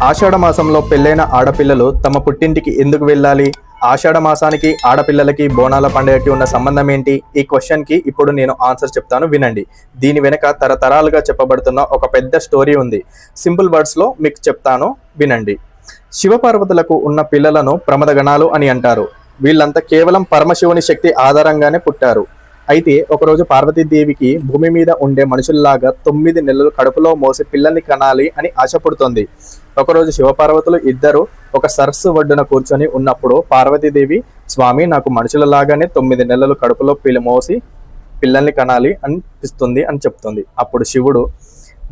ఆషాఢ మాసంలో పెళ్ళైన ఆడపిల్లలు తమ పుట్టింటికి ఎందుకు వెళ్ళాలి? ఆషాఢ మాసానికి ఆడపిల్లలకి బోనాల పండుగకి ఉన్న సంబంధం ఏంటి? ఈ క్వశ్చన్కి ఇప్పుడు నేను ఆన్సర్ చెప్తాను, వినండి. దీని వెనక తరతరాలుగా చెప్పబడుతున్న ఒక పెద్ద స్టోరీ ఉంది. సింపుల్ వర్డ్స్లో మీకు చెప్తాను, వినండి. శివపార్వతులకు ఉన్న పిల్లలను ప్రమదగణాలు అని అంటారు. వీళ్ళంతా కేవలం పరమశివుని శక్తి ఆధారంగానే పుట్టారు. అయితే ఒకరోజు పార్వతీదేవికి భూమి మీద ఉండే మనుషుల్లాగా 9 నెలలు కడుపులో మోసి పిల్లల్ని కనాలి అని ఆశ పుడుతుంది. ఒకరోజు శివపార్వతులు ఇద్దరు ఒక సరస్సు ఒడ్డున కూర్చొని ఉన్నప్పుడు పార్వతీదేవి, స్వామి, నాకు మనుషులలాగానే 9 నెలలు కడుపులో మోసి పిల్లల్ని కనాలి అనిపిస్తుంది అని చెప్తుంది. అప్పుడు శివుడు,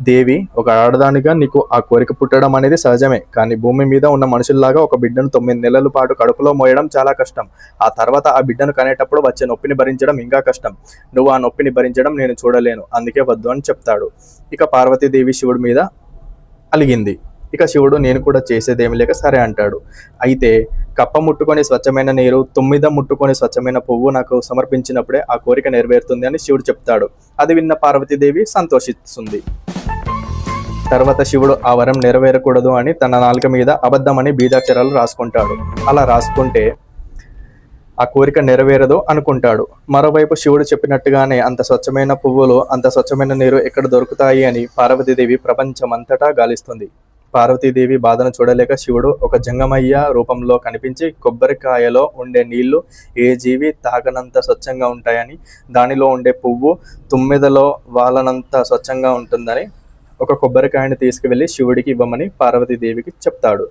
దేవి, ఒక ఆడదానిగా నీకు ఆ కోరిక పుట్టడం అనేది సహజమే. కానీ భూమి మీద ఉన్న మనుషుల్లాగా ఒక బిడ్డను 9 నెలల పాటు కడుపులో మోయడం చాలా కష్టం. ఆ తర్వాత ఆ బిడ్డను కనేటప్పుడు వచ్చే నొప్పిని భరించడం ఇంకా కష్టం. నువ్వు ఆ నొప్పిని భరించడం నేను చూడలేను, అందుకే వద్దు అని చెప్తాడు. ఇక పార్వతీదేవి శివుడి మీద అలిగింది. ఇక శివుడు, నేను కూడా చేసేదేమి లేక సరే అంటాడు. అయితే కప్ప ముట్టుకొని స్వచ్ఛమైన నీరు, తుమ్మిద ముట్టుకొని స్వచ్ఛమైన పువ్వు నాకు సమర్పించినప్పుడే ఆ కోరిక నెరవేరుతుంది అని శివుడు చెప్తాడు. అది విన్న పార్వతీదేవి సంతోషిస్తుంది. తర్వాత శివుడు ఆ వరం నెరవేరకూడదు అని తన నాలుక మీద అబద్ధమని బీజాక్షరాలు రాసుకుంటాడు. అలా రాసుకుంటే ఆ కోరిక నెరవేరదు అనుకుంటాడు. మరోవైపు శివుడు చెప్పినట్టుగానే అంత స్వచ్ఛమైన పువ్వులు, అంత స్వచ్ఛమైన నీరు ఎక్కడ దొరుకుతాయి అని పార్వతీదేవి ప్రపంచమంతటా గాలిస్తుంది. పార్వతీదేవి బాధను చూడలేక శివుడు ఒక జంగమయ్య రూపంలో కనిపించి, కొబ్బరికాయలో ఉండే నీళ్లు ఏ జీవి తాగనంత స్వచ్ఛంగా ఉంటాయని, దానిలో ఉండే పువ్వు తుమ్మెదలో వాళ్ళనంత స్వచ్ఛంగా ఉంటుందని ఒక కొబ్బరికాయని తీసుకువెళ్ళి శివుడికి ఇవ్వమని పార్వతీదేవికి చెప్తాడు.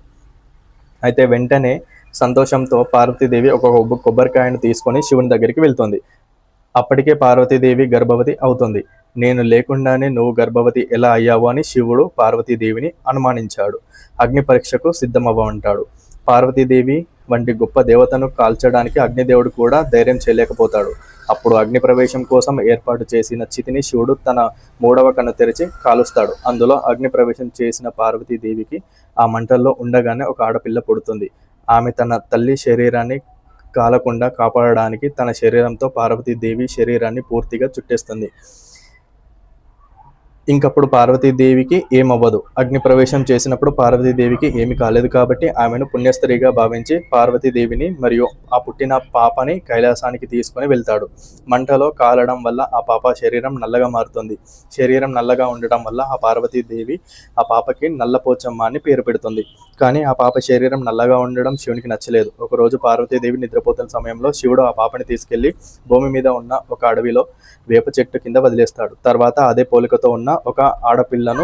అయితే వెంటనే సంతోషంతో పార్వతీదేవి ఒక కొబ్బరికాయను తీసుకొని శివుని దగ్గరికి వెళ్తుంది. అప్పటికే పార్వతీదేవి గర్భవతి అవుతుంది. నేను లేకుండానే నువ్వు గర్భవతి ఎలా అయ్యావు అని శివుడు పార్వతీదేవిని అనుమానించాడు. అగ్ని పరీక్షకు సిద్ధమవ్వమంటాడు. పార్వతీదేవి వంటి గొప్ప దేవతను కాల్చడానికి అగ్నిదేవుడు కూడా ధైర్యం చేయలేకపోతాడు. అప్పుడు అగ్ని ప్రవేశం కోసం ఏర్పాటు చేసిన చితిని శివుడు తన 3వ కన్ను తెరిచి కాలుస్తాడు. అందులో అగ్ని ప్రవేశం చేసిన పార్వతీదేవికి ఆ మంటల్లో ఉండగానే ఒక ఆడపిల్ల పుడుతుంది. ఆమె తన తల్లి శరీరాన్ని కాలకుండా కాపాడడానికి తన శరీరంతో పార్వతీదేవి శరీరాన్ని పూర్తిగా చుట్టేస్తుంది. ఇంకప్పుడు పార్వతీదేవికి ఏమవ్వదు. అగ్ని ప్రవేశం చేసినప్పుడు పార్వతీదేవికి ఏమి కాలేదు కాబట్టి ఆమెను పుణ్యస్త్రీగా భావించి పార్వతీదేవిని మరియు ఆ పుట్టిన పాపని కైలాసానికి తీసుకొని వెళ్తాడు. మంటలో కాలడం వల్ల ఆ పాప శరీరం నల్లగా మారుతుంది. శరీరం నల్లగా ఉండటం వల్ల ఆ పార్వతీదేవి ఆ పాపకి నల్లపోచమ్మ అని పేరు పెడుతుంది. కానీ ఆ పాప శరీరం నల్లగా ఉండడం శివునికి నచ్చలేదు. ఒకరోజు పార్వతీదేవి నిద్రపోతున్న సమయంలో శివుడు ఆ పాపని తీసుకెళ్లి భూమి మీద ఉన్న ఒక అడవిలో వేప చెట్టు కింద వదిలేస్తాడు. తర్వాత అదే పోలికతో ఉన్న ఒక ఆడపిల్లను